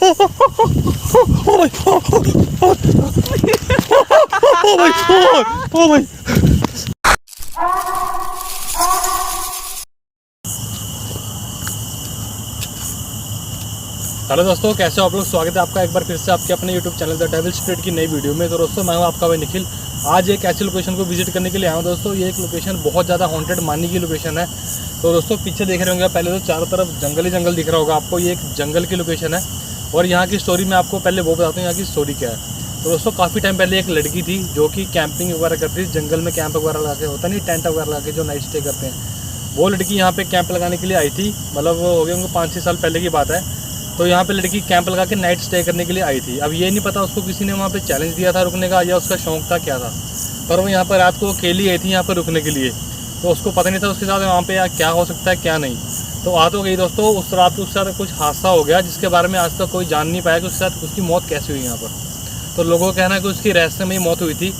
भाई। हेलो दोस्तों, कैसे हो आप लोग। स्वागत है आपका एक बार फिर से आपके अपने YouTube channel the devil spirit की नई वीडियो में। तो दोस्तों मैं हूं आपका भाई निखिल। आज एक ऐसी लोकेशन को विजिट करने के लिए आया हूं दोस्तों। ये एक लोकेशन बहुत ज़्यादा हॉन्टेड मानने की लोकेशन है। तो दोस्तों पीछे देख रहे होंगे, पहले तो चारों तरफ जंगल ही जंगल दिख रहा होगा आपको। ये एक जंगल की लोकेशन है और यहाँ की स्टोरी मैं आपको पहले वो बताता हूँ यहाँ की स्टोरी क्या है। तो दोस्तों काफ़ी टाइम पहले एक लड़की थी जो कि कैंपिंग वगैरह करती थी, जंगल में कैंप वगैरह लगा के, होता नहीं टेंट वगैरह लगा के जो नाइट स्टे करते हैं। वो लड़की यहाँ पे कैंप लगाने के लिए आई थी, मतलब हो गए उनको 5-6 साल पहले की बात है। तो यहाँ पे लड़की कैंप लगा के नाइट स्टे करने के लिए आई थी। अब ये नहीं पता उसको किसी ने वहाँ पे चैलेंज दिया था रुकने का या उसका शौक था क्या था, पर वो यहाँ पर रात को अकेली आई थी यहाँ पर रुकने के लिए। तो उसको पता नहीं था उसके साथ वहाँ पे क्या हो सकता है क्या नहीं। तो आ तो गई दोस्तों। उस रात उसके साथ कुछ हादसा हो गया जिसके बारे में आज तक कोई जान नहीं पाया कि उसके साथ उसकी मौत कैसे हुई यहाँ पर। तो लोगों का कहना है कि उसकी रहस्यमयी मौत हुई थी।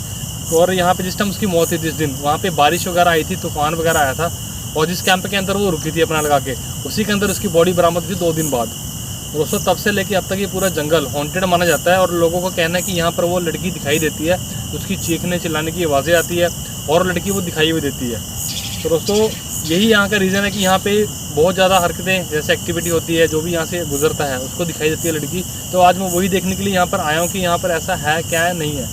और यहाँ पे जिस टाइम उसकी मौत हुई, जिस दिन वहाँ पे बारिश वगैरह आई थी, तूफान वगैरह आया था, और जिस कैंप के अंदर वो रुकी थी अपना लगा के, उसी के अंदर उसकी बॉडी बरामद हुई 2 दिन बाद। दोस्तों तब से लेके अब तक ये पूरा जंगल हॉन्टेड माना जाता है। और लोगों का कहना है कि यहाँ पर वो लड़की दिखाई देती है, उसकी चीखने चिल्लाने की आवाज़ें आती है और लड़की वो दिखाई हुई देती है। तो दोस्तों यही यहाँ का रीज़न है कि यहाँ पे बहुत ज़्यादा हरकतें जैसे एक्टिविटी होती है, जो भी यहाँ से गुजरता है उसको दिखाई देती है लड़की। तो आज मैं वही देखने के लिए यहाँ पर आया हूँ कि यहाँ पर ऐसा है क्या है नहीं है।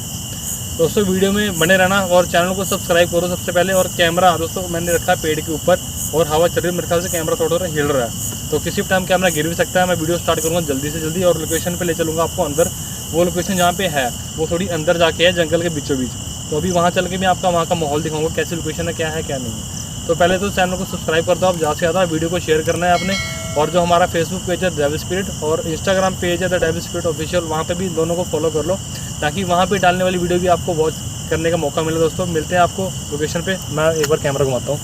दोस्तों वीडियो में बने रहना और चैनल को सब्सक्राइब करो सबसे पहले। और कैमरा दोस्तों मैंने रखा है पेड़ के ऊपर और हवा चल रही है, मेरे ख्याल से कैमरा थोड़ा हिल रहा है, तो किसी भी टाइम कैमरा गिर भी सकता है। मैं वीडियो स्टार्ट करूँगा जल्दी से जल्दी और लोकेशन पे ले चलूँगा आपको अंदर। वो लोकेशन जहाँ पे है वो थोड़ी अंदर जाके है, जंगल के बीचों बीच। तो अभी वहाँ चल के मैं आपका वहाँ का माहौल दिखाऊँगा, कैसी लोकेशन है क्या नहीं है। तो पहले तो चैनल को सब्सक्राइब कर दो आप ज़्यादा से ज़्यादा, वीडियो को शेयर करना है आपने। और जो हमारा फेसबुक पेज है डेविल स्पिरिट और इंस्टाग्राम पेज है द डेविल स्पिरिट ऑफिशियल, वहाँ पे भी दोनों को फॉलो कर लो ताकि वहाँ पे डालने वाली वीडियो भी आपको वॉच करने का मौका मिले। दोस्तों मिलते हैं आपको लोकेशन पे। मैं एक बार कैमरा घुमाता हूँ।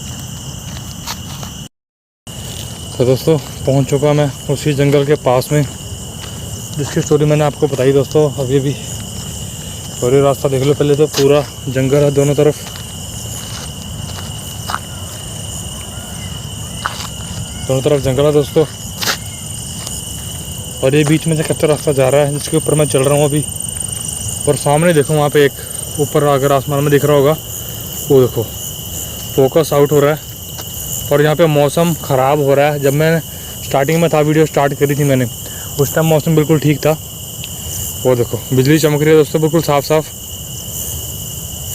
तो दोस्तों पहुँच चुका मैं उसी जंगल के पास में जिसकी स्टोरी मैंने आपको बताई। दोस्तों अभी भी पूरी रास्ता देख लो, पहले तो पूरा जंगल है दोनों तरफ, दोनों तरफ जंगल है दोस्तों। और ये बीच में से कच्चा रास्ता जा रहा है जिसके ऊपर मैं चल रहा हूँ अभी। और सामने देखो वहाँ पे एक ऊपर अगर आसमान में दिख रहा होगा वो देखो फोकस आउट हो रहा है। और यहाँ पे मौसम ख़राब हो रहा है। जब मैं स्टार्टिंग में था, वीडियो स्टार्ट करी थी मैंने, उस टाइम मौसम बिल्कुल ठीक था। वो देखो बिजली चमक रही है दोस्तों बिल्कुल साफ साफ।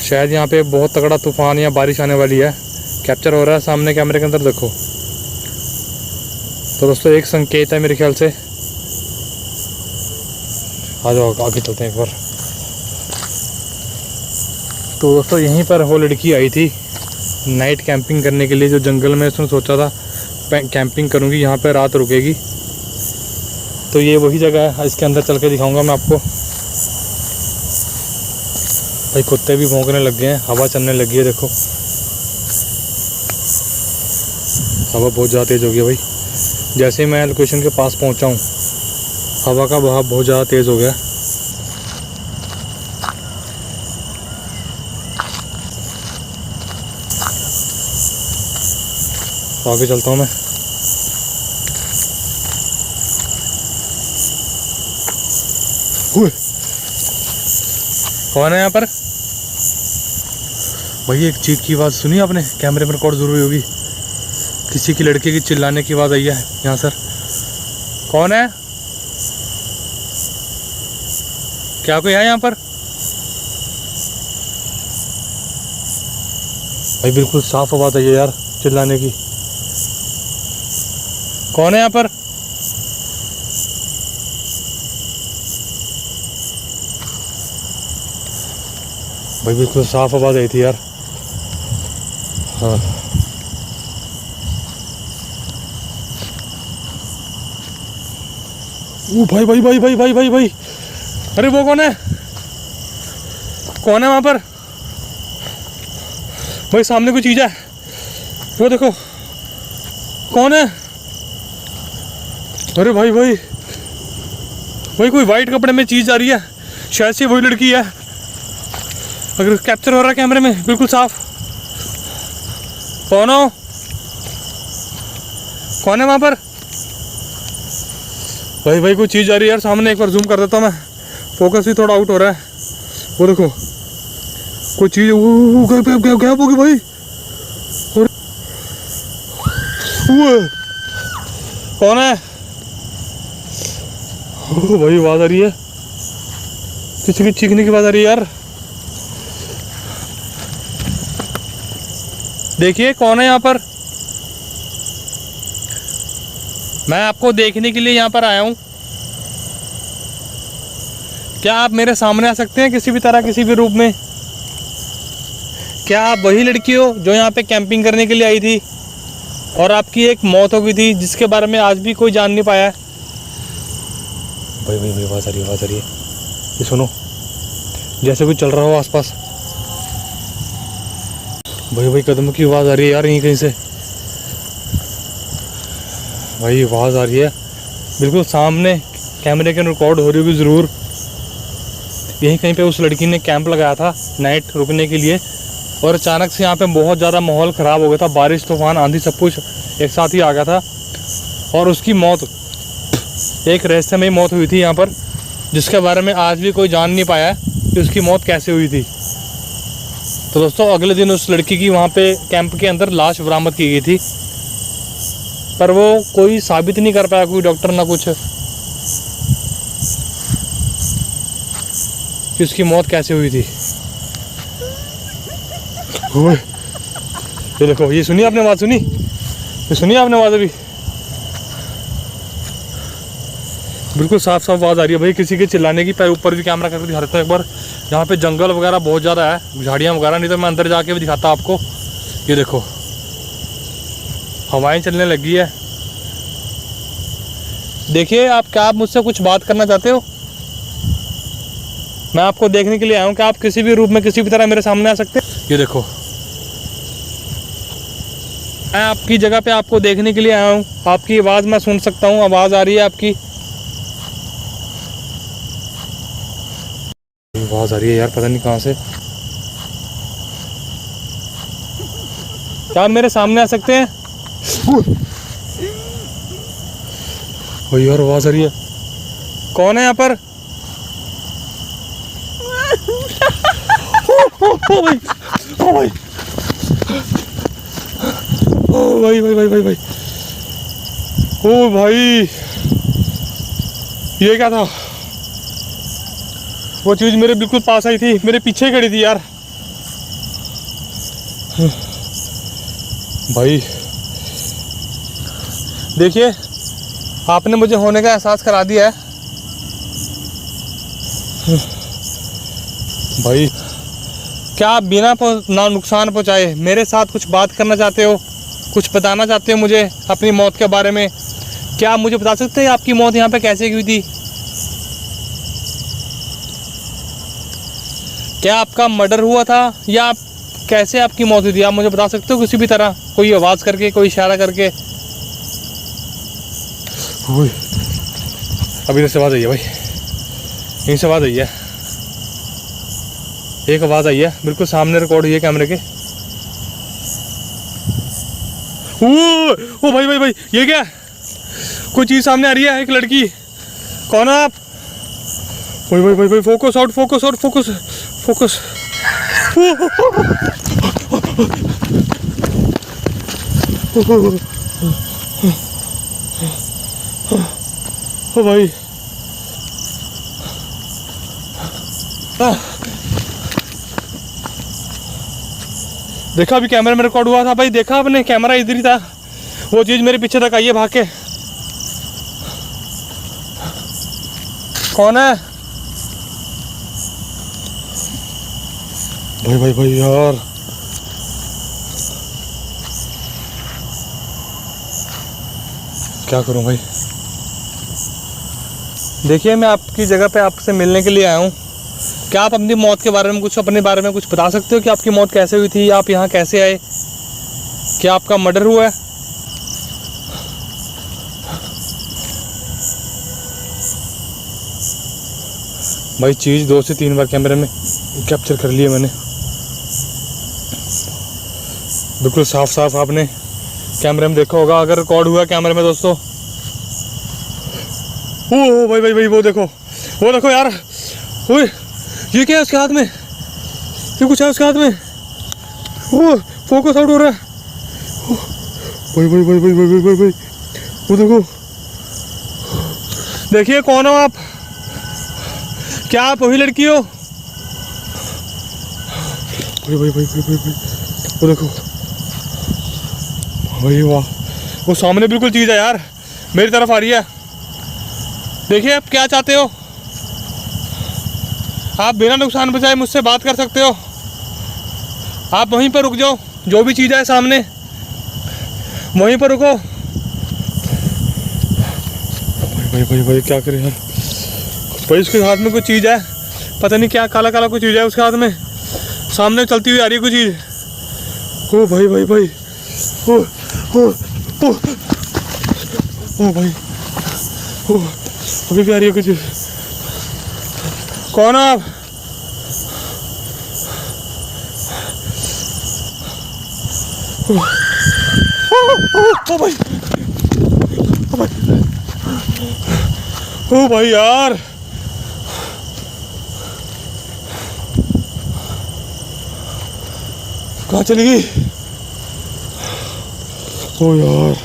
शायद यहाँ पे बहुत तगड़ा तूफान या बारिश आने वाली है, कैप्चर हो रहा है सामने कैमरे के अंदर देखो। तो दोस्तों एक संकेत है मेरे ख्याल से। आ जाओ आगे चलते हैं एक बार। तो दोस्तों यहीं पर वो लड़की आई थी नाइट कैंपिंग करने के लिए, जो जंगल में उसने सोचा था कैंपिंग करूँगी, यहाँ पर रात रुकेगी। तो ये वही जगह है, इसके अंदर चल के दिखाऊँगा मैं आपको। भाई कुत्ते भी भौंकने लग गए हैं, हवा चलने लगी है देखो, हवा बहुत ज़्यादा तेज़ हो गई है भाई। जैसे ही मैं लोकेशन के पास पहुंचा हूं, हवा का बहाव बहुत ज़्यादा तेज़ हो गया। तो आगे चलता हूं मैं। कौन है यहाँ पर भाई? एक चीख की आवाज़ सुनी आपने? कैमरे में रिकॉर्ड जरूरी होगी। किसी की लड़के की चिल्लाने की आवाज़ आई है यहाँ सर। कौन है? क्या कोई है यहाँ पर? भाई बिल्कुल साफ आवाज़ आई है यार चिल्लाने की। कौन है यहाँ पर? भाई बिल्कुल साफ आवाज़ आई थी यार। हाँ भाई भाई भाई भाई भाई भाई भाई, अरे वो कौन है? कौन है वहाँ पर? भाई सामने कोई चीज़ है, वो देखो कौन है? अरे भाई भाई भाई कोई वाइट कपड़े में चीज़ आ रही है, शायद से वही लड़की है। अगर कैप्चर हो रहा है कैमरे में बिल्कुल साफ। कौन हो? कौन है वहाँ पर? भाई भाई कोई चीज़ आ रही है यार सामने, एक बार जूम कर देता हूँ मैं, फोकस भी थोड़ा आउट हो रहा है। वो देखो कोई चीज़ गैप होगी भाई। और कौन है? भाई आवाज़ आ रही है, किसी की चीखने की आवाज़ आ रही है यार। देखिए कौन है यहाँ पर, मैं आपको देखने के लिए यहाँ पर आया हूँ। क्या आप मेरे सामने आ सकते हैं किसी भी तरह, किसी भी रूप में? क्या आप वही लड़की हो जो यहाँ पे कैंपिंग करने के लिए आई थी और आपकी एक मौत हो गई थी, जिसके बारे में आज भी कोई जान नहीं पाया? भाई भाई भाई आवाज़ आ रही है, आवाज़ आ रही है, ये सुनो, जैसे कुछ चल रहा हो आसपास। भाई भाई कदम की आवाज़ आ रही है यार यहीं कहीं से। भाई आवाज़ आ रही है बिल्कुल सामने, कैमरे के रिकॉर्ड हो रही होगी ज़रूर। यहीं कहीं पे उस लड़की ने कैंप लगाया था नाइट रुकने के लिए, और अचानक से यहाँ पे बहुत ज़्यादा माहौल ख़राब हो गया था, बारिश तूफान आंधी सब कुछ एक साथ ही आ गया था, और उसकी मौत, एक रहस्यमयी मौत हुई थी यहाँ पर, जिसके बारे में आज भी कोई जान नहीं पाया कि उसकी मौत कैसे हुई थी। तो दोस्तों अगले दिन उस लड़की की वहाँ पे कैंप के अंदर लाश बरामद की गई थी, पर वो कोई साबित नहीं कर पाया, कोई डॉक्टर ना कुछ, कि उसकी मौत कैसे हुई थी। ये देखो, ये सुनिए आपने आवाज़, सुनी? ये सुनिए आपने आवाज़? अभी बिल्कुल साफ साफ आवाज़ आ रही है भाई किसी के चिल्लाने की। पैर ऊपर भी कैमरा करके दिखा देता हूँ एक बार। यहाँ पे जंगल वगैरह बहुत ज़्यादा है, झाड़ियाँ वगैरह, नहीं तो मैं अंदर जाके भी दिखाता आपको। ये देखो हवाएं चलने लगी है। देखिए आप, क्या आप मुझसे कुछ बात करना चाहते हो? मैं आपको देखने के लिए आया हूँ, क्या आप किसी भी रूप में, किसी भी तरह मेरे सामने आ सकते हैं? ये देखो, मैं आपकी जगह पे आपको देखने के लिए आया हूँ। आपकी आवाज़ मैं सुन सकता हूँ, आवाज़ आ रही है आपकी, आवाज़ आ रही है यार पता नहीं कहाँ से। क्या आप मेरे सामने आ सकते हैं? ओ यार आवाज़ आ रही है, कौन है यहाँ पर? ओ भाई, ओ भाई, ओ भाई भाई भाई भाई भाई, ओ भाई, ये क्या था? वो चीज़ मेरे बिल्कुल पास आई थी, मेरे पीछे खड़ी थी यार। भाई देखिए, आपने मुझे होने का एहसास करा दिया है। भाई क्या आप बिना ना नुकसान पहुंचाए मेरे साथ कुछ बात करना चाहते हो, कुछ बताना चाहते हो मुझे अपनी मौत के बारे में? क्या आप मुझे बता सकते हैं आपकी मौत यहाँ पे कैसे हुई थी? क्या आपका मर्डर हुआ था, या आप कैसे आपकी मौत हुई थी? आप मुझे बता सकते हो किसी भी तरह, कोई आवाज़ करके, कोई इशारा करके? अभी इधर से आवाज़ आई है भाई, यहीं से आवाज़ आई है, एक आवाज़ आई है बिल्कुल सामने, रिकॉर्ड हुई है कैमरे के। ओ भाई भाई भाई, ये क्या? कोई चीज़ सामने आ रही है, एक लड़की। कौन है आप? भाई भाई भाई भाई, focus out, focus out, focus focus. ओ भाई, देखा अभी कैमरे में रिकॉर्ड हुआ था भाई, देखा आपने? कैमरा इधर ही था, वो चीज़ मेरे पीछे तक आई है भाग के। कौन है? भाई भाई भाई यार, क्या करूं भाई? देखिए मैं आपकी जगह पे आपसे मिलने के लिए आया हूँ। क्या आप अपनी मौत के बारे में कुछ, अपने बारे में कुछ बता सकते हो कि आपकी मौत कैसे हुई थी? आप यहाँ कैसे आए? क्या आपका मर्डर हुआ है? भाई चीज़ 2 से 3 बार कैमरे में कैप्चर कर लिया मैंने, बिल्कुल साफ साफ आपने कैमरे में देखा होगा, अगर रिकॉर्ड हुआ कैमरे में दोस्तों। ओ भाई भाई भाई वो देखो यार, ओए ये क्या है उसके हाथ में, ये कुछ है उसके हाथ में, ओ फोकस आउट हो रहा है। भाई भाई भाई भाई भाई भाई भाई वो देखो, देखिए कौन हो आप, क्या आप वही लड़की हो? भाई भाई भाई भाई भाई भाई वो देखो भाई, वाह वो सामने बिल्कुल चीज़ है यार, मेरी तरफ आ रही है। देखिए आप क्या चाहते हो, आप बिना नुकसान पहुंचाए मुझसे बात कर सकते हो, आप वहीं पर रुक जाओ, जो भी चीज़ है सामने वहीं पर रुको। भाई भाई भाई भाई क्या करे यार भाई, उसके हाथ में कुछ चीज़ है, पता नहीं क्या काला काला कुछ चीज़ है उसके हाथ में, सामने चलती हुई आ रही है कुछ चीज़। ओ भाई भाई भाई ओ ओ ओ ओ भाई ओ अभी भी आ रही है कुछ चीज़। कौन हो आप? ओ भाई ओ भाई ओ भाई यार, कहाँ चली गई? ओ यार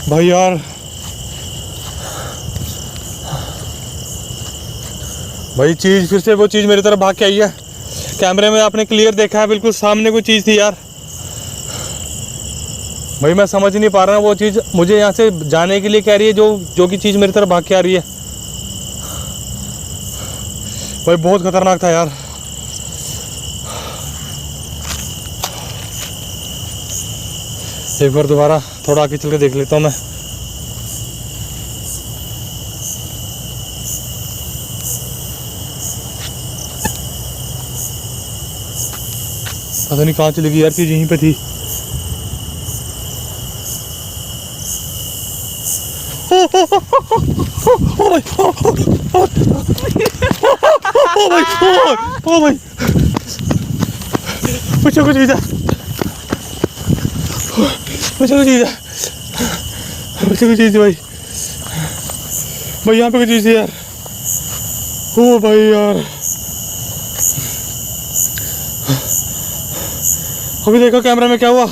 भाई यार, भाई चीज़ फिर से वो चीज़ मेरी तरफ भाग के आई है। कैमरे में आपने क्लियर देखा है, बिल्कुल सामने कोई चीज़ थी यार। भाई मैं समझ नहीं पा रहा हूँ, वो चीज़ मुझे यहाँ से जाने के लिए कह रही है, जो कि चीज़ मेरी तरफ भाग के आ रही है। भाई बहुत खतरनाक था यार। एक बार दोबारा थोड़ा आगे चल के देख लेता हूँ मैं। पता नहीं कहाँ चली गई यार, चीज़ यहीं पे थी। ओ भाई ओ भाई कुछ चीज़ है, कुछ चीज़ है, कुछ चीज़ है भाई, भाई यहाँ पे कुछ चीज़ है यार। ओ भाई यार, अभी देखो कैमरा में क्या हुआ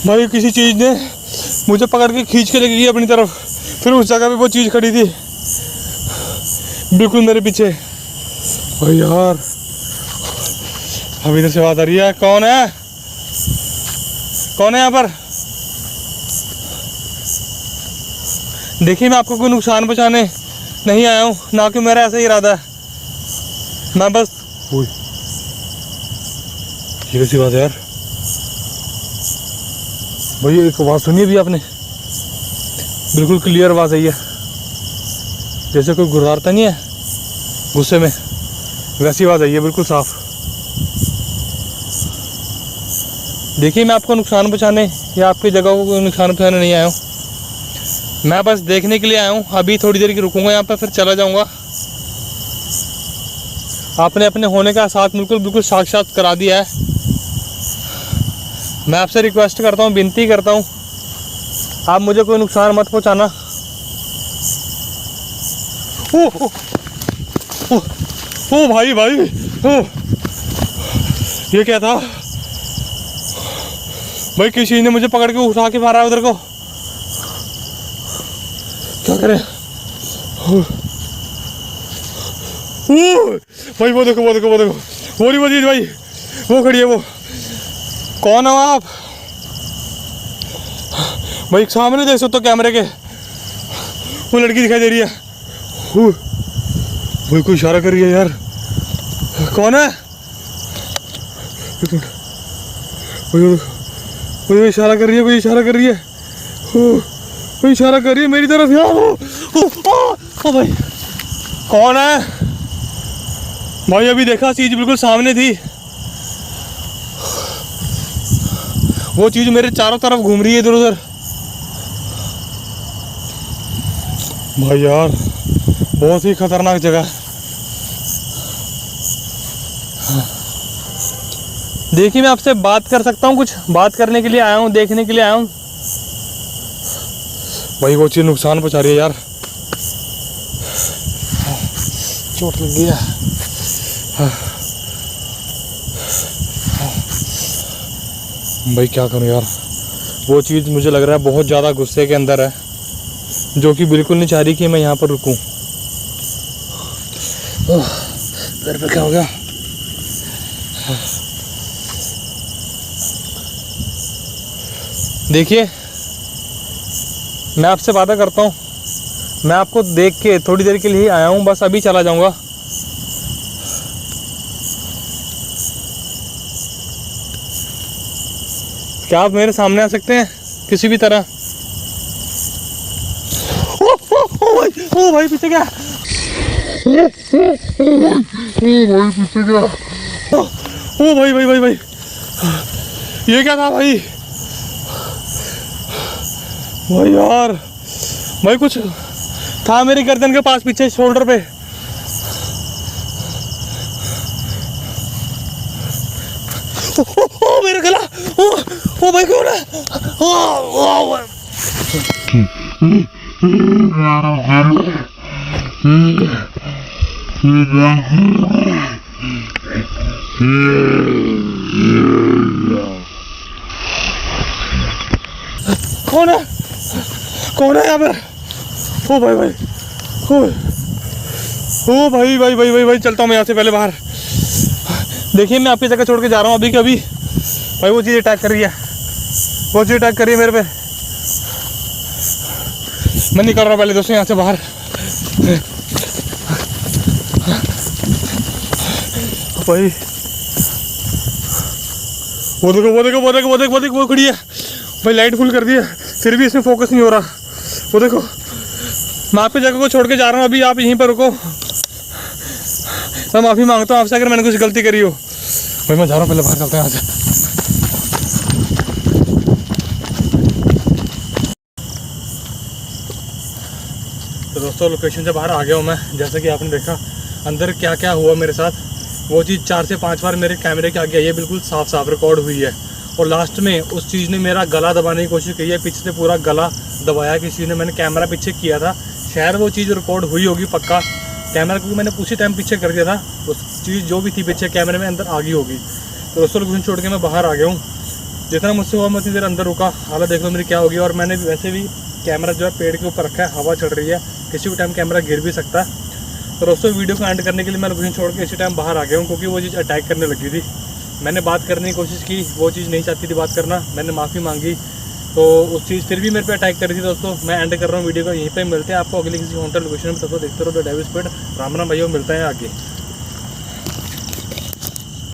भाई, किसी चीज़ ने मुझे पकड़ के खींच के लेके गई अपनी तरफ, फिर उस जगह पे वो चीज़ खड़ी थी बिल्कुल मेरे पीछे। भाई यार अब इधर से आवाज़ आ रही है, कौन है, कौन है यहाँ पर? देखिए मैं आपको कोई नुकसान पहुँचाने नहीं आया हूँ, ना कि मेरा ऐसा ही इरादा है, मैं बस ये कैसी बात है यार। भाई एक आवाज़ सुनी भी आपने, बिल्कुल क्लियर आवाज़ आई है, जैसे कोई गुर्राता नहीं है गुस्से में, वैसी आवाज़ आई है बिल्कुल साफ। देखिए मैं आपको नुकसान पहुंचाने या आपकी जगह को कोई नुकसान पहुंचाने नहीं आया हूँ, मैं बस देखने के लिए आया हूँ। अभी थोड़ी देर की रुकूंगा यहाँ पर, फिर चला जाऊँगा। आपने अपने होने का एहसास बिल्कुल साक्षात करा दिया है। मैं आपसे रिक्वेस्ट करता हूँ, विनती करता हूँ, आप मुझे कोई नुकसान मत पहुँचाना। ओ भाई भाई ओ, ये क्या था भाई? किसी ने मुझे पकड़ के उठा के मारा है उधर को, क्या करें? भाई वो देखो वो देखो वो देखो, वो नहीं वो चीज भाई, वो खड़ी है वो। कौन हो आप भाई? सामने देख सकते हो कैमरे के, वो लड़की दिखाई दे रही है, भाई कोई इशारा कर रही है यार। कौन है? कोई इशारा कर रही है, कोई इशारा कर रही है, कोई इशारा कर रही है मेरी तरफ यार। ओ भाई कौन है भाई? अभी देखा चीज़ बिल्कुल सामने थी, वो चीज़ मेरे चारों तरफ घूम रही है इधर उधर। भाई यार बहुत ही खतरनाक जगह है। देखिए मैं आपसे बात कर सकता हूँ, कुछ बात करने के लिए आया हूँ, देखने के लिए आया हूँ। भाई वो चीज़ नुकसान पहुँचा रही है यार, चोट लग गई है। भाई क्या करूँ यार, वो चीज़ मुझे लग रहा है बहुत ज़्यादा गुस्से के अंदर है, जो कि बिल्कुल नहीं चाह रही कि मैं यहाँ पर रुकूँ। घर पे क्या हो गया? देखिए मैं आपसे वादा करता हूँ, मैं आपको देख के थोड़ी देर के लिए ही आया हूँ, बस अभी चला जाऊँगा। क्या आप मेरे सामने आ सकते हैं किसी भी तरह? ओ भाई पीछे क्या? ओ भाई भाई भाई भाई, ये क्या था भाई? भाई यार, भाई कुछ था मेरी गर्दन के पास पीछे शोल्डर पे। ओ मेरा गला, ओ भाई कौन है? कौन है? कौन है यहाँ पे? ओ भाई भाई, ओ भाई भाई भाई भाई भाई, चलता हूँ मैं यहाँ से पहले बाहर। देखिए मैं आपकी जगह छोड़ के जा रहा हूँ अभी के अभी। भाई वो चीज़ अटैक कर रही है, वो चीज़ अटैक कर रही है मेरे पे। मैं निकल रहा हूँ पहले दोस्तों यहाँ से बाहर। भाई वो देखो वो देखो वो देखो वो देखो वो देखो, वो खड़ी है भाई, लाइट फुल कर दी है फिर भी इसमें फोकस नहीं हो रहा। वो देखो, मैं आपकी जगह को छोड़ के जा रहा हूँ अभी, आप यहीं पर रुको। मैं माफ़ी मांगता हूँ आपसे अगर मैंने कुछ गलती करी हो। भाई मैं जा रहा हूँ, पहले बाहर चलते हैं यहाँ से। तो दोस्तों लोकेशन से बाहर आ गया हूँ मैं। जैसा कि आपने देखा अंदर क्या क्या हुआ मेरे साथ, वो चीज़ 4 से 5 बार मेरे कैमरे के आगे आई है, बिल्कुल साफ साफ रिकॉर्ड हुई है। और लास्ट में उस चीज़ ने मेरा गला दबाने की कोशिश की है, पीछे से पूरा गला दबाया किसी ने। मैंने कैमरा पीछे किया था, शायद वो चीज़ रिकॉर्ड हुई होगी पक्का कैमरा, क्योंकि मैंने उसी टाइम पीछे कर दिया था। उस चीज़ जो भी थी पीछे कैमरे में अंदर आ गई होगी। तो दोस्तों लोकेशन छोड़ के मैं बाहर आ गया हूँ। जितना मुझसे हुआ मैं उतनी देर अंदर रुका। हालत देख लो मेरी क्या होगी। और मैंने वैसे भी कैमरा जो है पेड़ के ऊपर रखा है, हवा चल रही है, किसी भी टाइम कैमरा गिर भी सकता है। तो दोस्तों वीडियो को एंड करने के लिए मैं लोकेशन छोड़ के इसी टाइम बाहर आ गया हूँ, क्योंकि वो चीज़ अटैक करने लगी थी। मैंने बात करने की कोशिश की, वो चीज़ नहीं चाहती थी बात करना, मैंने माफ़ी मांगी, तो उस चीज़ फिर भी मेरे पे अटैक कर रही थी। दोस्तों मैं एंड कर रहा हूँ वीडियो को, यहीं पे मिलते हैं आपको अगली किसी हॉन्टेड लोकेशन में। तब तक देखते रहो the devil's speed. Ram Ram भाइयों, मिलते हैं आगे।